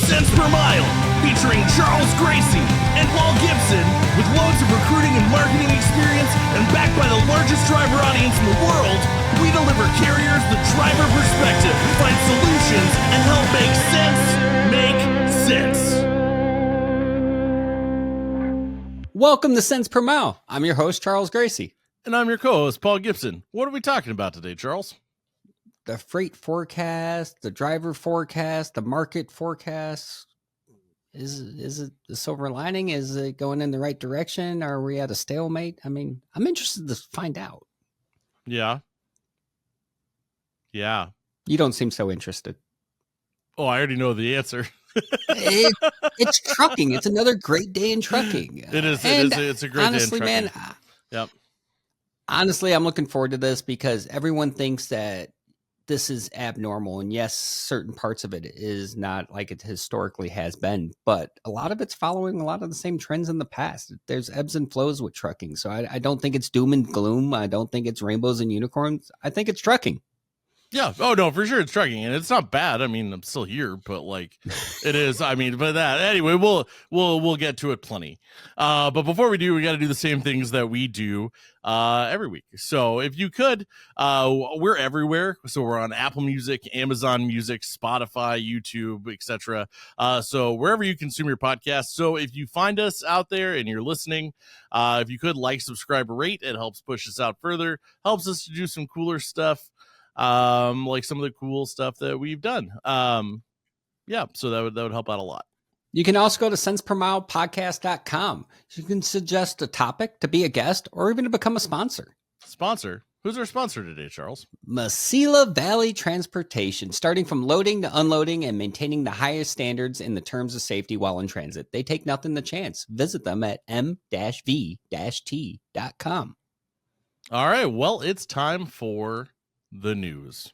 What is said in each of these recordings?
Cents Per Mile, featuring Charles Gracie and Paul Gibson, with loads of recruiting and marketing experience and backed by the largest driver audience in the world. We deliver carriers the driver perspective, find solutions, and help make sense make sense. Welcome to Cents Per Mile. I'm your host, Charles Gracie. And I'm your co-host, Paul Gibson. What are we talking about today, Charles? The freight forecast, the driver forecast, the market forecast. Is it the silver lining? Is it going in the right direction? Are we at a stalemate? I mean, I'm interested to find out. Yeah. You don't seem so interested. Oh, I already know the answer. It's trucking. It's another great day in trucking. It is. It's a great honestly, day in man. trucking. Yep. Honestly, I'm looking forward to this because everyone thinks that this is abnormal. And yes, certain parts of it is not like it historically has been, but a lot of it's following a lot of the same trends in the past. There's ebbs and flows with trucking. So I don't think it's doom and gloom. I don't think it's rainbows and unicorns. I think it's trucking. Yeah. Oh no, for sure it's trucking, and it's not bad. I mean, I'm still here, but like, it is. I mean, but that anyway, we'll get to it plenty. But before we do, we got to do the same things that we do every week. So if you could, we're everywhere. So we're on Apple Music, Amazon Music, Spotify, YouTube, etc. So wherever you consume your podcast. So if you find us out there and you're listening, if you could like, subscribe, rate, it helps push us out further. Helps us to do some cooler stuff. Like some of the cool stuff that we've done. So that would help out a lot. You can also go to centspermilepodcast.com. You can suggest a topic to be a guest or even to become a sponsor. Sponsor? Who's our sponsor today, Charles? Mesilla Valley Transportation, starting from loading to unloading and maintaining the highest standards in the terms of safety while in transit. They take nothing to chance. Visit them at m-v-t.com. All right, well, it's time for the news.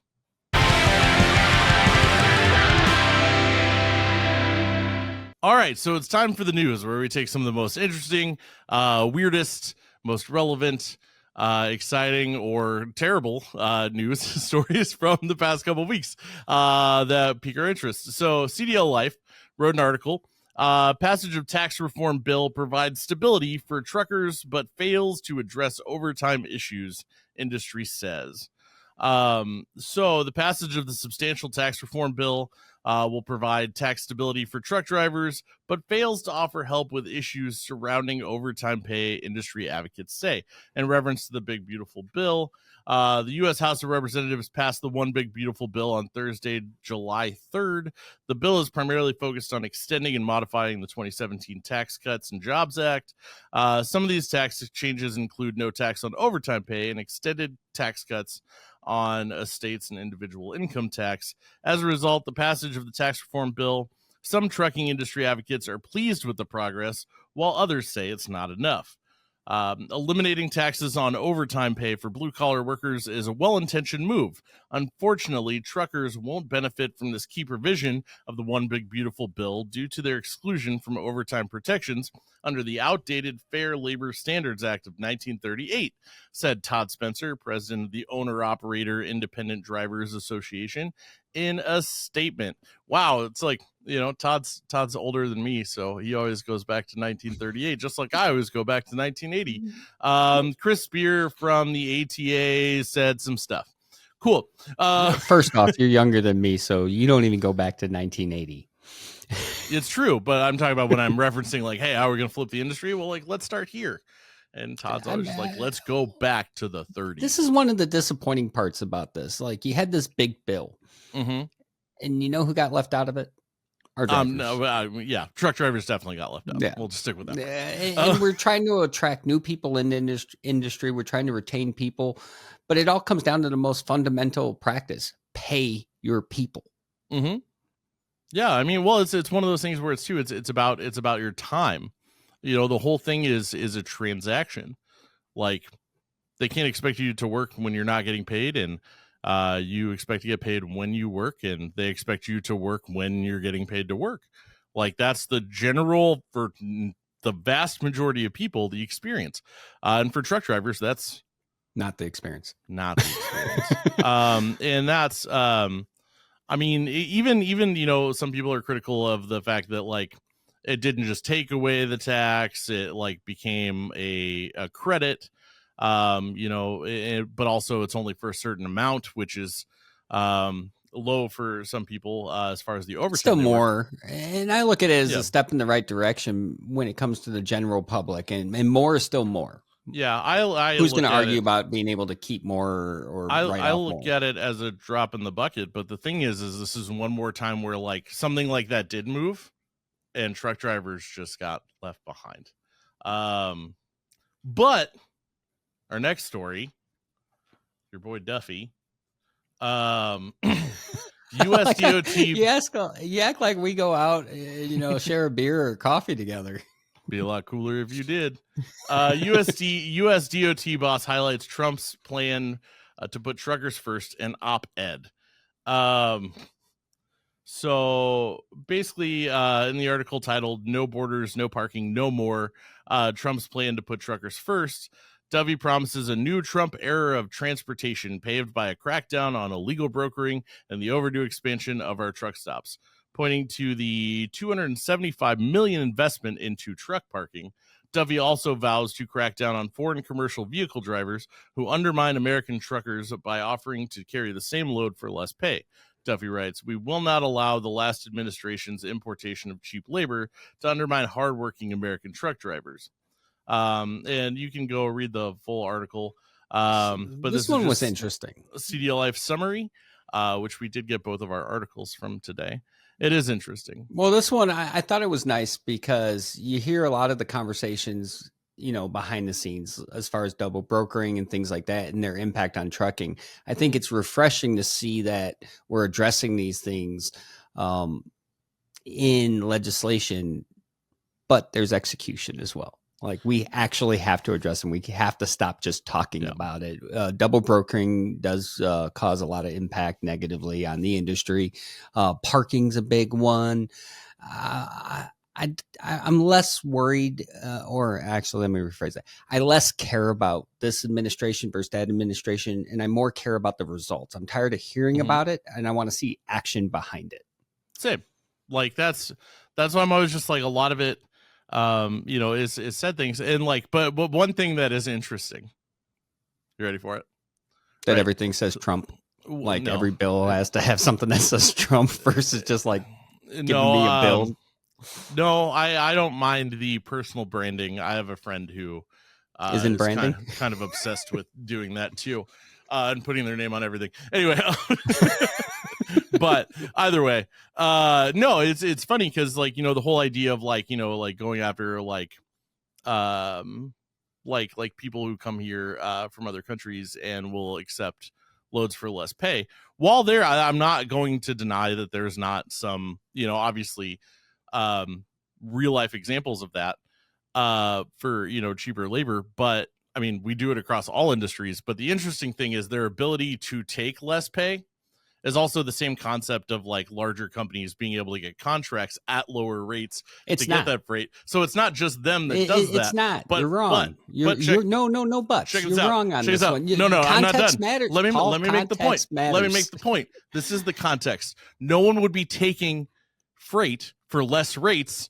All right, so it's time for the news, where we take some of the most interesting, weirdest, most relevant, exciting, or terrible news stories from the past couple of weeks that pique our interest. So CDLLife wrote an article. Passage of tax reform bill provides stability for truckers, but fails to address overtime issues, industry says. So the passage of the substantial tax reform bill will provide tax stability for truck drivers, but fails to offer help with issues surrounding overtime pay, industry advocates say. In reference to the Big Beautiful Bill, the U.S. House of Representatives passed the One Big Beautiful Bill on Thursday, July 3rd. The bill is primarily focused on extending and modifying the 2017 Tax Cuts and Jobs Act. Some of these tax changes include no tax on overtime pay and extended tax cuts on estates and individual income tax. As a result, the passage of the tax reform bill, some trucking industry advocates are pleased with the progress, while others say it's not enough. Eliminating taxes on overtime pay for blue-collar workers is a well-intentioned move. Unfortunately, truckers won't benefit from this key provision of the One Big Beautiful Bill due to their exclusion from overtime protections under the outdated Fair Labor Standards Act of 1938, said Todd Spencer, president of the Owner-Operator Independent Drivers Association, in a statement. Wow, it's like, Todd's older than me, so he always goes back to 1938, just like I always go back to 1980. Chris Spear from the ATA said some stuff. Cool. First off, you're younger than me, so you don't even go back to 1980. It's true, but I'm talking about when I'm referencing like, hey, how are we going to flip the industry? Well, like, let's start here. And Todd's always just like, let's go back to the 30s. This is one of the disappointing parts about this. Like, you had this big bill, and you know who got left out of it? Our drivers. Truck drivers definitely got left out. Yeah. We'll just stick with that. And we're trying to attract new people in the industry. We're trying to retain people, but it all comes down to the most fundamental practice: pay your people. Mm-hmm. Yeah, I mean, well, it's one of those things where it's about your time. The whole thing is a transaction. Like, they can't expect you to work when you're not getting paid, and you expect to get paid when you work, and they expect you to work when you're getting paid to work. Like, that's the general, for the vast majority of people, the experience. And for truck drivers, that's not the experience. And that's I mean, even some people are critical of the fact that like it didn't just take away the tax; it like became a credit. But also it's only for a certain amount, which is low for some people as far as the overtime. Still more, and I look at it as Yeah. a step in the right direction when it comes to the general public, and more is still more. Yeah, I who's going to argue about being able to keep more or I look at it as a drop in the bucket, but the thing is this is one more time where like something like that did move, and truck drivers just got left behind. But our next story, your boy Duffy, USDOT. You act like we go out, share a beer or coffee together. Be a lot cooler if you did. US DOT boss highlights Trump's plan to put truckers first in op-ed. So basically, in the article titled "No Borders, No Parking, No More," Trump's plan to put truckers first, Dovey promises a new Trump era of transportation paved by a crackdown on illegal brokering and the overdue expansion of our truck stops. Pointing to the $275 million investment into truck parking, Dovey also vows to crack down on foreign commercial vehicle drivers who undermine American truckers by offering to carry the same load for less pay. Duffy writes, "We will not allow the last administration's importation of cheap labor to undermine hardworking American truck drivers." And you can go read the full article. But this one was interesting. CDLLife summary, which we did get both of our articles from today. It is interesting. Well, this one, I thought it was nice because you hear a lot of the conversations, behind the scenes as far as double brokering and things like that and their impact on trucking. I think it's refreshing to see that we're addressing these things in legislation, but there's execution as well. Like we actually have to address them. We have to stop just talking about it. Double brokering does cause a lot of impact negatively on the industry. Parking's a big one. I'm less worried, or actually, let me rephrase that. I less care about this administration versus that administration, and I more care about the results. I'm tired of hearing about it, and I want to see action behind it. Same. Like that's why I'm always just like a lot of it. Is said things and like, but one thing that is interesting. You ready for it? That everything says Trump. Like every bill has to have something that says Trump versus just like giving me a bill. No, I don't mind the personal branding. I have a friend who is in branding, kind of obsessed with doing that too, and putting their name on everything. Anyway. But either way, no, it's funny because like, the whole idea of like, like going after like people who come here from other countries and will accept loads for less pay. While there, I'm not going to deny that there's not some, obviously real life examples of that for, cheaper labor. But I mean, we do it across all industries. But the interesting thing is their ability to take less pay is also the same concept of like larger companies being able to get contracts at lower rates get that freight. So it's not just them that does that. It's not. But you're wrong. You're no. You're wrong on this one. No, I'm not done. Matters. Let me make the point. Let me make the point. This is the context. No one would be taking freight for less rates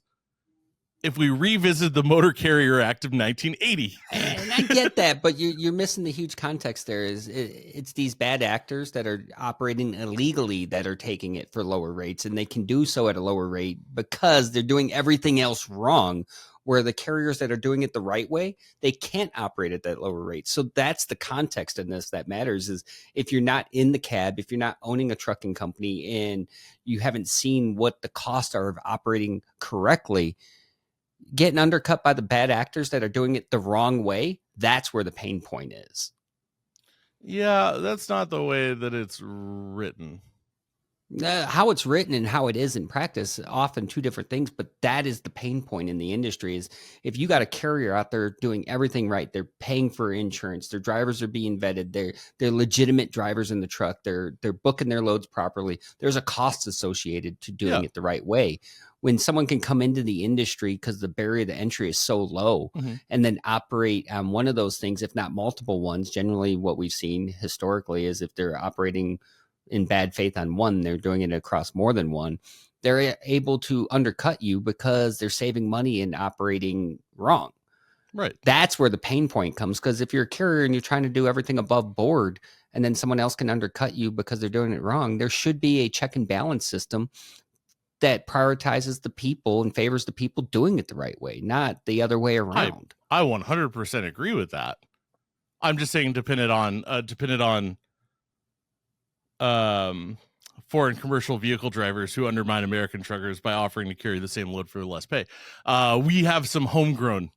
if we revisit the Motor Carrier Act of 1980. And I get that, but you're missing the huge context there. It's these bad actors that are operating illegally that are taking it for lower rates, and they can do so at a lower rate because they're doing everything else wrong, where the carriers that are doing it the right way, they can't operate at that lower rate. So that's the context in this that matters is if you're not in the cab, if you're not owning a trucking company and you haven't seen what the costs are of operating correctly, getting undercut by the bad actors that are doing it the wrong way, that's where the pain point is. Yeah, that's not the way that it's written. How it's written and how it is in practice, often two different things, but that is the pain point in the industry is if you got a carrier out there doing everything right, they're paying for insurance, their drivers are being vetted, they're legitimate drivers in the truck, they're booking their loads properly, there's a cost associated to doing it the right way. When someone can come into the industry because the barrier to entry is so low and then operate on one of those things, if not multiple ones, generally what we've seen historically is if they're operating in bad faith on one, they're doing it across more than one. They're able to undercut you because they're saving money and operating wrong. Right. That's where the pain point comes, because if you're a carrier and you're trying to do everything above board and then someone else can undercut you because they're doing it wrong, there should be a check and balance system that prioritizes the people and favors the people doing it the right way, not the other way around. I 100% agree with that. I'm just saying dependent on foreign commercial vehicle drivers who undermine American truckers by offering to carry the same load for less pay. We have some homegrown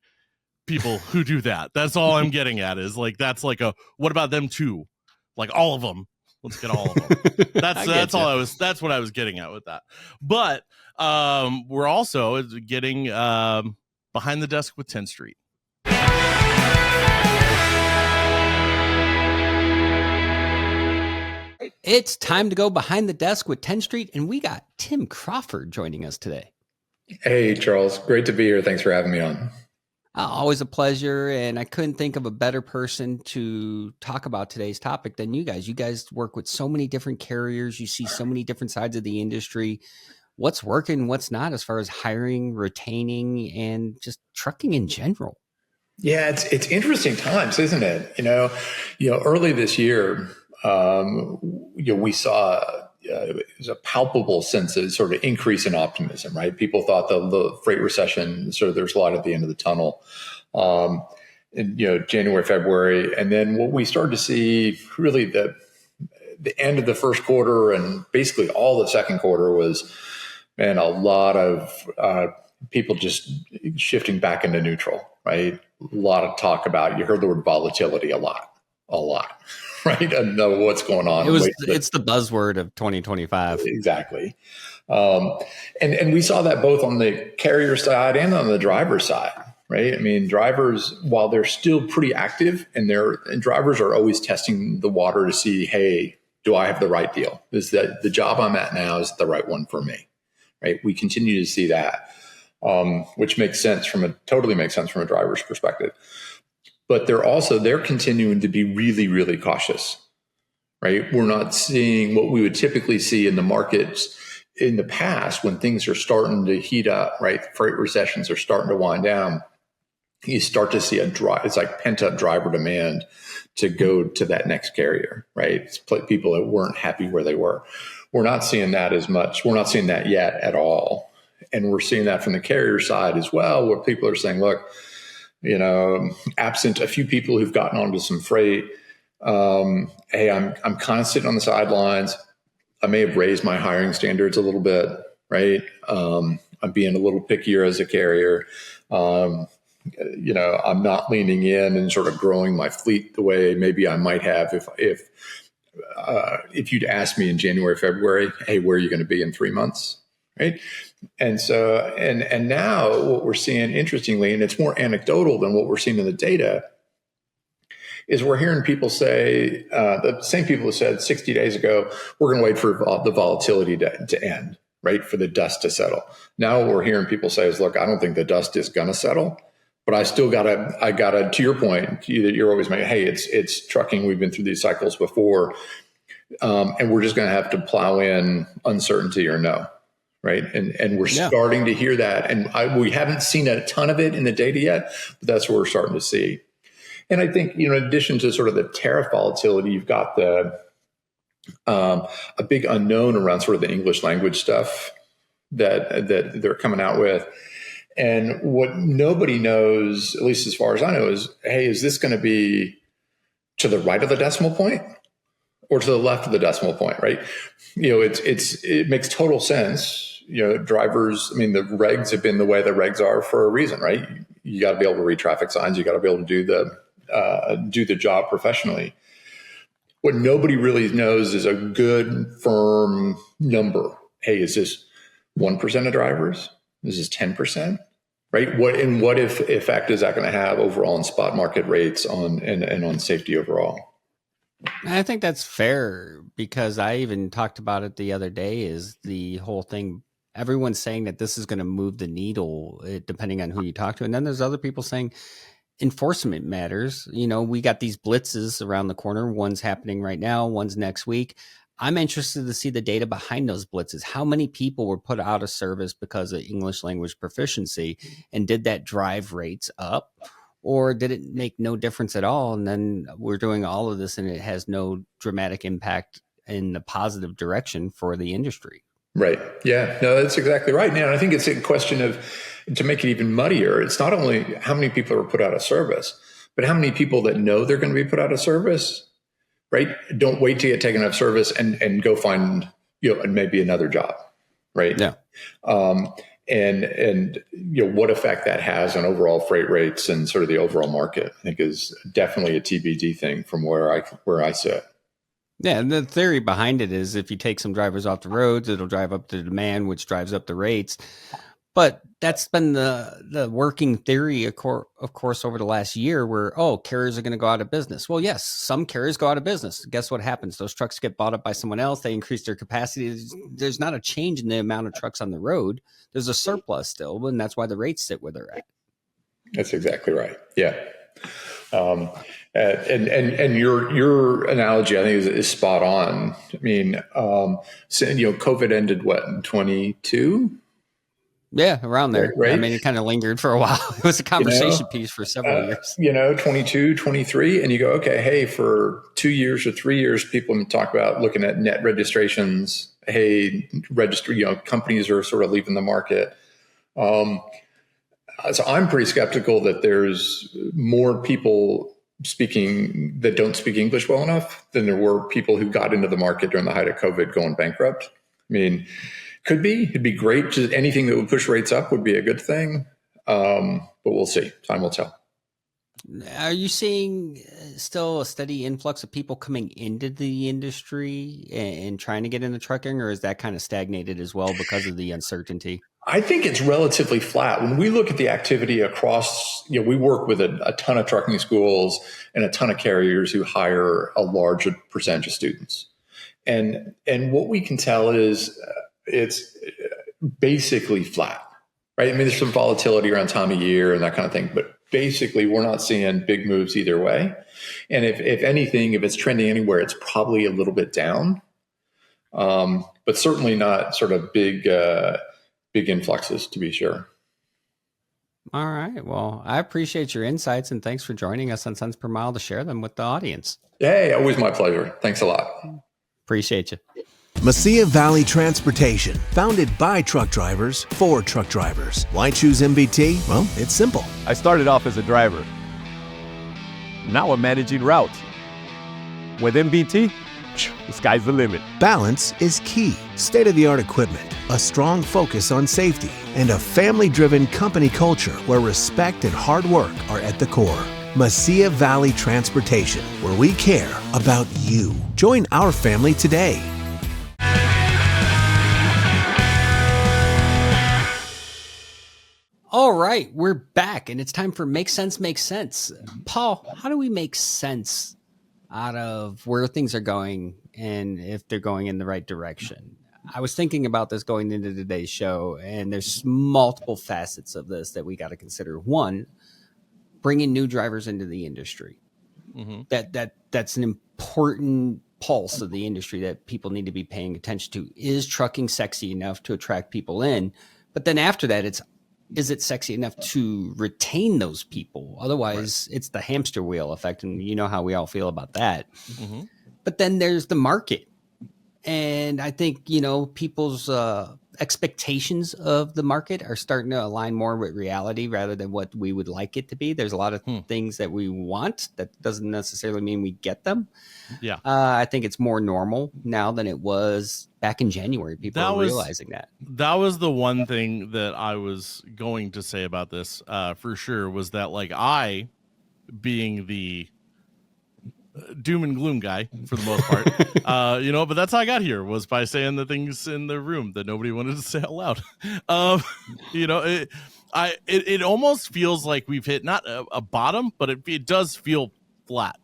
people who do that. That's all I'm getting at, is like, that's like a, what about them too? Like all of them. Let's get all of them. That's what I was getting at with that. But we're also getting behind the desk with Tenstreet. It's time to go behind the desk with Tenstreet, and we got Tim Crawford joining us today. Hey, Charles. Great to be here. Thanks for having me on. Always a pleasure, and I couldn't think of a better person to talk about today's topic than you guys. You guys work with so many different carriers. You see so many different sides of the industry. What's working, what's not, as far as hiring, retaining, and just trucking in general? Yeah, it's interesting times, isn't it? Early this year, we saw it was a palpable sense of sort of increase in optimism, right? People thought the freight recession, sort of there's light at the end of the tunnel, in January, February. And then what we started to see really the end of the first quarter and basically all the second quarter was, man, a lot of people just shifting back into neutral, right? A lot of talk about, you heard the word volatility a lot, right? I don't know what's going on. It's the buzzword of 2025. Exactly. And we saw that both on the carrier side and on the driver side, right? I mean, drivers, while they're still pretty active and drivers are always testing the water to see, hey, do I have the right deal? Is that the job I'm at now is the right one for me, right? We continue to see that, which totally makes sense from a driver's perspective. But they're continuing to be really, really cautious, right? We're not seeing what we would typically see in the markets in the past when things are starting to heat up, right? Freight recessions are starting to wind down. You start to see it's like pent up driver demand to go to that next carrier, right? It's people that weren't happy where they were. We're not seeing that as much. We're not seeing that yet at all. And we're seeing that from the carrier side as well, where people are saying, look, absent a few people who've gotten onto some freight, hey, I'm kind of sitting on the sidelines. I may have raised my hiring standards a little bit, right? I'm being a little pickier as a carrier. I'm not leaning in and sort of growing my fleet the way maybe I might have if you'd asked me in January, February, hey, where are you going to be in 3 months, right? And so, and now what we're seeing, interestingly, and it's more anecdotal than what we're seeing in the data, is we're hearing people say, the same people who said 60 days ago, we're going to wait for the volatility to end, right? For the dust to settle. Now what we're hearing people say is, look, I don't think the dust is going to settle, but I gotta, to your point, that you're always making, hey, it's trucking. We've been through these cycles before. And we're just going to have to plow in uncertainty or no. Right. And we're starting to hear that. And we haven't seen a ton of it in the data yet, but that's what we're starting to see. And I think, in addition to sort of the tariff volatility, you've got a big unknown around sort of the English language stuff that they're coming out with. And what nobody knows, at least as far as I know, is, hey, is this going to be to the right of the decimal point or to the left of the decimal point, right? It makes total sense. Drivers, I mean, the regs have been the way the regs are for a reason, right? You got to be able to read traffic signs. You got to be able to do the job professionally. What nobody really knows is a good, firm number. Hey, is this 1% of drivers? Is this 10%? Right? What effect is that going to have overall on spot market rates and on safety overall? I think that's fair, because I even talked about it the other day, is the whole thing. Everyone's saying that this is going to move the needle depending on who you talk to. And then there's other people saying enforcement matters. We got these blitzes around the corner. One's happening right now. One's next week. I'm interested to see the data behind those blitzes. How many people were put out of service because of English language proficiency? And did that drive rates up? Or did it make no difference at all? And then we're doing all of this and it has no dramatic impact in the positive direction for the industry. Right. Yeah. No, that's exactly right. Now, I think it's a question of, to make it even muddier, it's not only how many people are put out of service, but how many people that know they're going to be put out of service, right? Don't wait to get taken out of service and go find, maybe another job, right? Yeah. And what effect that has on overall freight rates and sort of the overall market, I think is definitely a TBD thing from where I sit. Yeah, and the theory behind it is if you take some drivers off the roads, it'll drive up the demand, which drives up the rates. But that's been the working theory, of course, over the last year where, carriers are going to go out of business. Well, yes, some carriers go out of business. Guess what happens? Those trucks get bought up by someone else. They increase their capacity. There's not a change in the amount of trucks on the road. There's a surplus still, and that's why the rates sit where they're at. That's exactly right. Yeah. And your analogy, I think, is spot on. I mean, COVID ended in 22? Yeah, around there. Right. I mean, it kind of lingered for a while. It was a conversation piece for several years. 22, 23, and you go, okay, hey, for 2 years or 3 years, people talk about looking at net registrations. Hey, companies are sort of leaving the market. So I'm pretty skeptical that there's more people that don't speak English well enough than there were people who got into the market during the height of COVID going bankrupt. I mean, it'd be great. Just anything that would push rates up would be a good thing. But we'll see. Time will tell. Are you seeing still a steady influx of people coming into the industry and trying to get into trucking, or is that kind of stagnated as well because of the uncertainty? I think it's relatively flat. When we look at the activity across, we work with a ton of trucking schools and a ton of carriers who hire a large percentage of students. And what we can tell is it's basically flat, right? I mean, there's some volatility around time of year and that kind of thing, but basically we're not seeing big moves either way. And if anything, if it's trending anywhere, it's probably a little bit down, but certainly not sort of big influxes, to be sure. All right. Well, I appreciate your insights and thanks for joining us on Cents Per Mile to share them with the audience. Hey, always my pleasure. Thanks a lot. Appreciate you. Mesilla Valley Transportation, founded by truck drivers for truck drivers. Why choose MVT? Well, it's simple. I started off as a driver. Now I'm managing routes. With MVT, the sky's the limit. Balance is key. State-of-the-art equipment, a strong focus on safety, and a family-driven company culture where respect and hard work are at the core. Mesilla Valley Transportation, where we care about you. Join our family today. All right, we're back, and it's time for Make Sense, Make Sense. Paul, how do we make sense out of where things are going and if they're going in the right direction? I was thinking about this going into today's show, and there's multiple facets of this that we got to consider. One, bringing new drivers into the industry. Mm-hmm. That's an important pulse of the industry that people need to be paying attention to. Is trucking sexy enough to attract people in? But then after that, is it sexy enough to retain those people? Otherwise, It's the hamster wheel effect, and you know how we all feel about that. Mm-hmm. But then there's the market. And I think, people's expectations of the market are starting to align more with reality rather than what we would like it to be. There's a lot of things that we want. That doesn't necessarily mean we get them. Yeah. I think it's more normal now than it was back in January. People are realizing that. That was the one thing that I was going to say about this for sure, was that I, being the doom and gloom guy for the most part, but that's how I got here, was by saying the things in the room that nobody wanted to say out loud. It almost feels like we've hit not a bottom, but it does feel flat.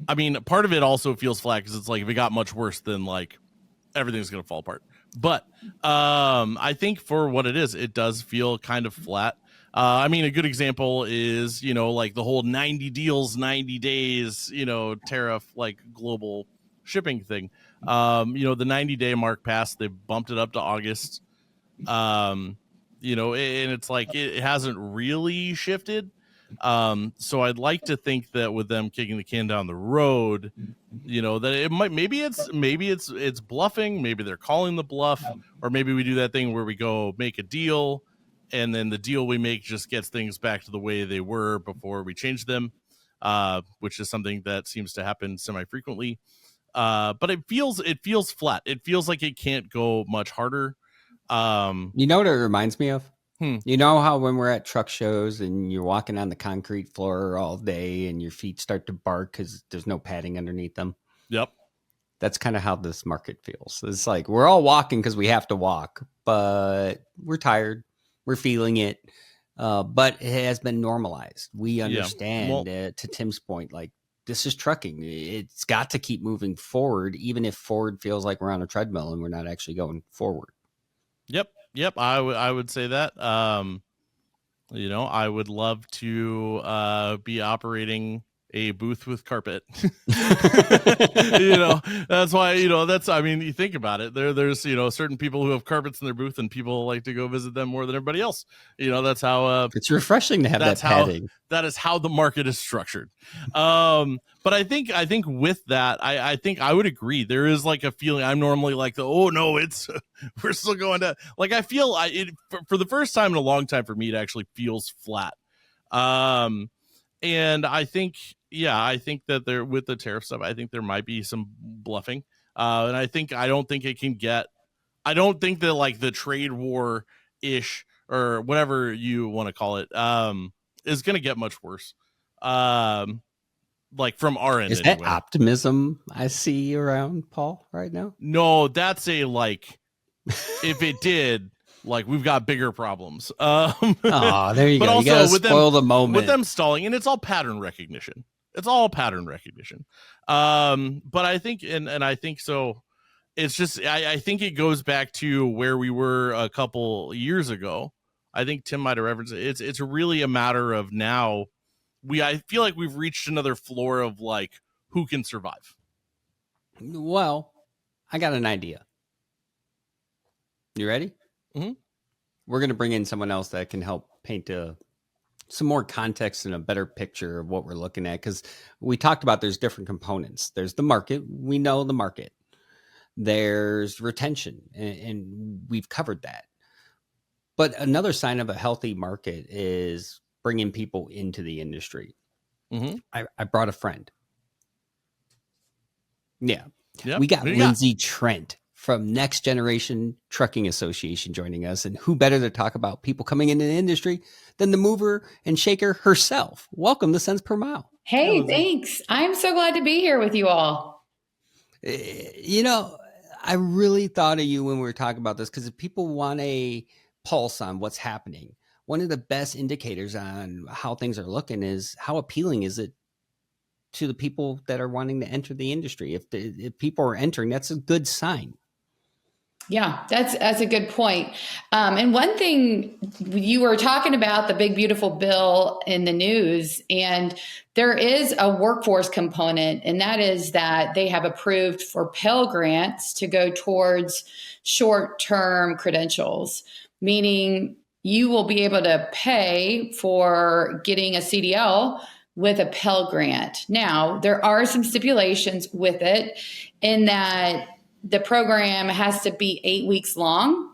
I mean, part of it also feels flat because it's if it got much worse, then everything's going to fall apart. But I think for what it is, it does feel kind of flat. I mean, a good example is, the whole 90 deals, 90 days, tariff, global shipping thing. The 90-day mark passed. They bumped it up to August. And it's like it hasn't really shifted. So I'd like to think that with them kicking the can down the road, that it might, maybe it's bluffing, maybe they're calling the bluff, or maybe we do that thing where we go make a deal, and then the deal we make just gets things back to the way they were before we change them, which is something that seems to happen semi-frequently. But it feels flat. It feels like it can't go much harder. You know what it reminds me of? You know how when we're at truck shows and you're walking on the concrete floor all day and your feet start to bark because there's no padding underneath them? Yep. That's kind of how this market feels. It's like we're all walking because we have to walk, but we're tired. We're feeling it. But it has been normalized. We understand, to Tim's point, like this is trucking. It's got to keep moving forward, even if forward feels like we're on a treadmill and we're not actually going forward. Yep. I would say that. I would love to be operating a booth with carpet. That's why, you think about it. There's certain people who have carpets in their booth, and people like to go visit them more than everybody else. That's how it's refreshing to have that padding. That is how the market is structured. But I think with that, I think I would agree. There is like a feeling. I'm normally like, we're still going to, like, I feel for the first time in a long time for me, it actually feels flat. And I think that there, with the tariff stuff, I think there might be some bluffing. And I don't think that like the trade war ish or whatever you want to call it, is going to get much worse. Like from our end. Is that optimism I see around Paul right now? No, that's a, like, if it did, like, we've got bigger problems. Oh, there you go. You gotta spoil the moment. With them stalling, and it's all pattern recognition. But I think, and I think so. It's just, I think it goes back to where we were a couple years ago. I think Tim might have referenced it. It's really a matter of now. I feel like we've reached another floor of like who can survive. Well, I got an idea. You ready? Mm-hmm. We're going to bring in someone else that can help paint some more context and a better picture of what we're looking at. Because we talked about there's different components. There's the market. We know the market. There's retention, and we've covered that. But another sign of a healthy market is bringing people into the industry. Mm-hmm. I brought a friend. Yeah. Yep. We got Lindsey Trent from Next Generation Trucking Association joining us. And who better to talk about people coming into the industry than the mover and shaker herself? Welcome to Cents Per Mile. Hey, thanks. I'm so glad to be here with you all. I really thought of you when we were talking about this, because if people want a pulse on what's happening, one of the best indicators on how things are looking is how appealing is it to the people that are wanting to enter the industry. If people are entering, that's a good sign. Yeah, that's a good point. And one thing, you were talking about the big, beautiful bill in the news, and there is a workforce component, and that is that they have approved for Pell Grants to go towards short-term credentials, meaning you will be able to pay for getting a CDL with a Pell Grant. Now, there are some stipulations with it in that the program has to be 8 weeks long.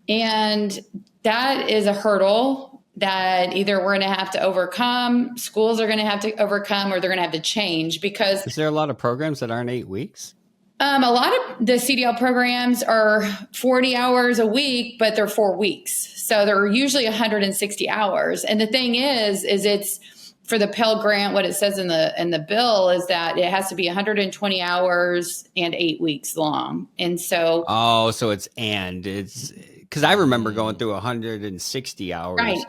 And that is a hurdle that either we're going to have to overcome, schools are going to have to overcome, or they're going to have to change. Because is there a lot of programs that aren't 8 weeks? A lot of the CDL programs are 40 hours a week, but they're 4 weeks. So they're usually 160 hours. And the thing is it's for the Pell Grant, what it says in the bill is that it has to be 120 hours and 8 weeks long. And so so it's because I remember going through 160 hours, right,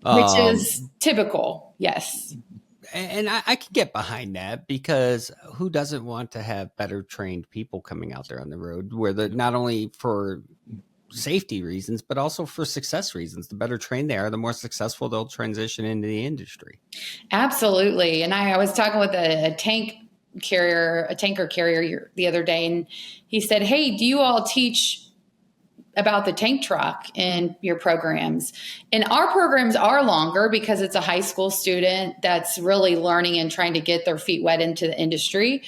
which is typical. Yes. And I could get behind that, because who doesn't want to have better trained people coming out there on the road, where not only for safety reasons, but also for success reasons. The better trained they are, the more successful they'll transition into the industry. Absolutely. And I was talking with a tank carrier, a tanker carrier the other day, and he said, "Hey, do you all teach about the tank truck in your programs?" And our programs are longer because it's a high school student that's really learning and trying to get their feet wet into the industry.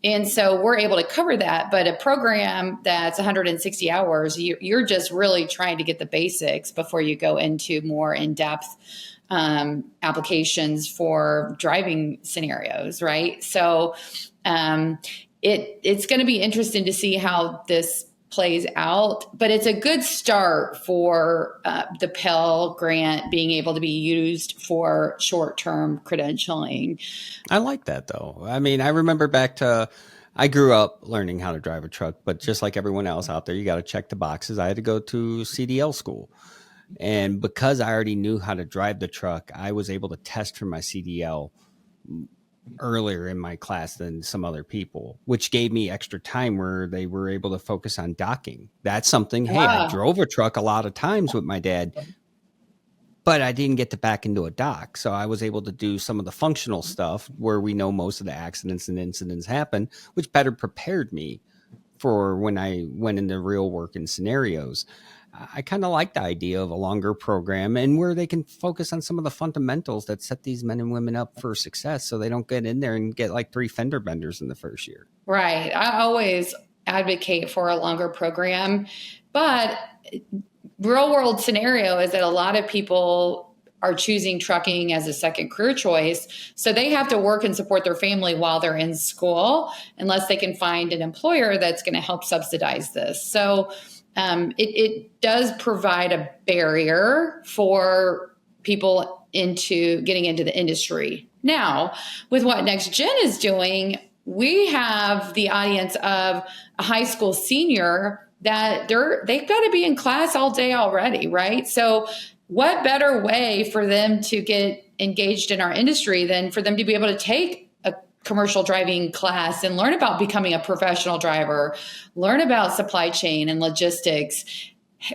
And so we're able to cover that. But a program that's 160 hours, you're just really trying to get the basics before you go into more in-depth applications for driving scenarios, right? So it's going to be interesting to see how this plays out, but it's a good start for the Pell Grant being able to be used for short-term credentialing. I like that, though. I mean, I remember back to, I grew up learning how to drive a truck, but just like everyone else out there, you got to check the boxes. I had to go to CDL school. And because I already knew how to drive the truck, I was able to test for my CDL earlier in my class than some other people, which gave me extra time where they were able to focus on docking. That's something, hey, I drove a truck a lot of times with my dad, but I didn't get to back into a dock. So I was able to do some of the functional stuff where we know most of the accidents and incidents happen, which better prepared me for when I went into real working scenarios. I kind of like the idea of a longer program and where they can focus on some of the fundamentals that set these men and women up for success so they don't get in there and get like 3 fender benders in the first year. Right. I always advocate for a longer program, but real world scenario is that a lot of people are choosing trucking as a second career choice. So they have to work and support their family while they're in school, unless they can find an employer that's going to help subsidize this. So it does provide a barrier for people into getting into the industry. Now, with what Next Gen is doing, we have the audience of a high school senior that they've got to be in class all day already, right? So what better way for them to get engaged in our industry than for them to be able to take a commercial driving class and learn about becoming a professional driver, learn about supply chain and logistics.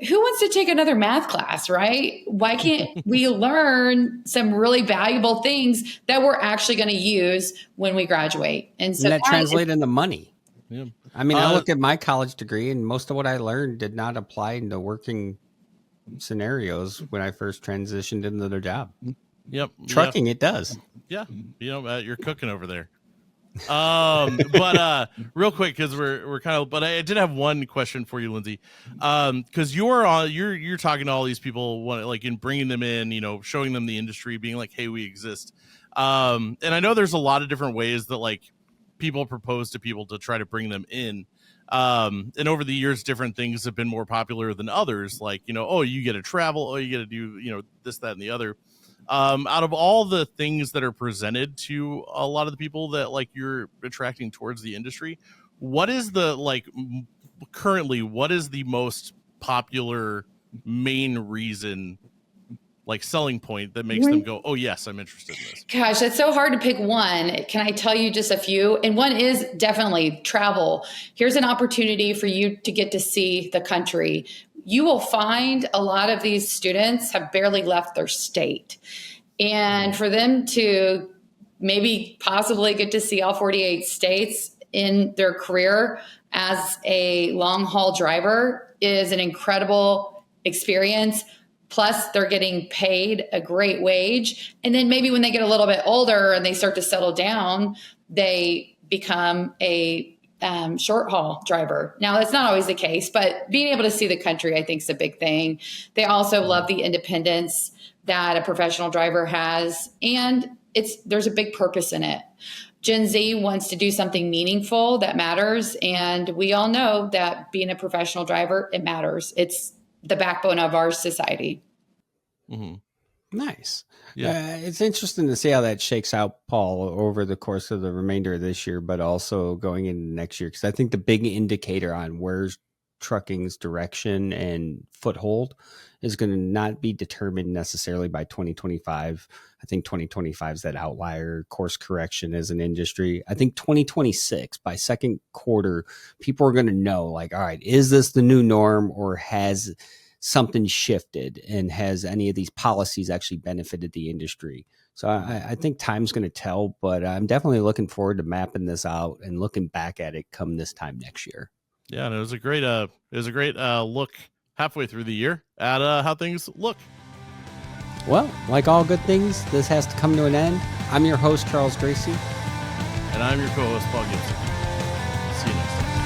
Who wants to take another math class, right? Why can't we learn some really valuable things that we're actually going to use when we graduate? And so that translates into money. Yeah. I mean, I look at my college degree and most of what I learned did not apply into working scenarios when I first transitioned into the job. Yep. Trucking, it does. Yeah. You're cooking over there. But real quick, because we're kind of, but I did have one question for you, Lindsey, because you're talking to all these people, like in bringing them in, showing them the industry, being like, hey, we exist. And I know there's a lot of different ways that like people propose to people to try to bring them in. And over the years, different things have been more popular than others. Like, oh, you get to travel, oh, you get to do, this, that, and the other. Out of all the things that are presented to a lot of the people that like you're attracting towards the industry, what is the currently what is the most popular main reason, like selling point that makes them go, oh yes, I'm interested in this? Gosh, it's so hard to pick one. Can I tell you just a few? And one is definitely travel. Here's an opportunity for you to get to see the country. You will find a lot of these students have barely left their state. And for them to maybe possibly get to see all 48 states in their career as a long haul driver is an incredible experience. Plus, they're getting paid a great wage. And then maybe when they get a little bit older and they start to settle down, they become a short haul driver. Now, that's not always the case, but being able to see the country, I think, is a big thing. They also love the independence that a professional driver has, and there's a big purpose in it. Gen Z wants to do something meaningful that matters, and we all know that being a professional driver, it matters. It's the backbone of our society. Mm-hmm. Nice. Yeah. It's interesting to see how that shakes out, Paul, over the course of the remainder of this year, but also going into next year. Because I think the big indicator on where's trucking's direction and foothold is going to not be determined necessarily by 2025. I think 2025 is that outlier course correction as an industry. I think 2026, by second quarter, people are going to know, like, all right, is this the new norm, or has something shifted, and has any of these policies actually benefited the industry? So I think time's going to tell, but I'm definitely looking forward to mapping this out and looking back at it come this time next year. Yeah, and it was a great look halfway through the year at how things look. Well, like all good things, this has to come to an end. I'm your host, Charles Gracie. And I'm your co-host, Paul Gibson. See you next time.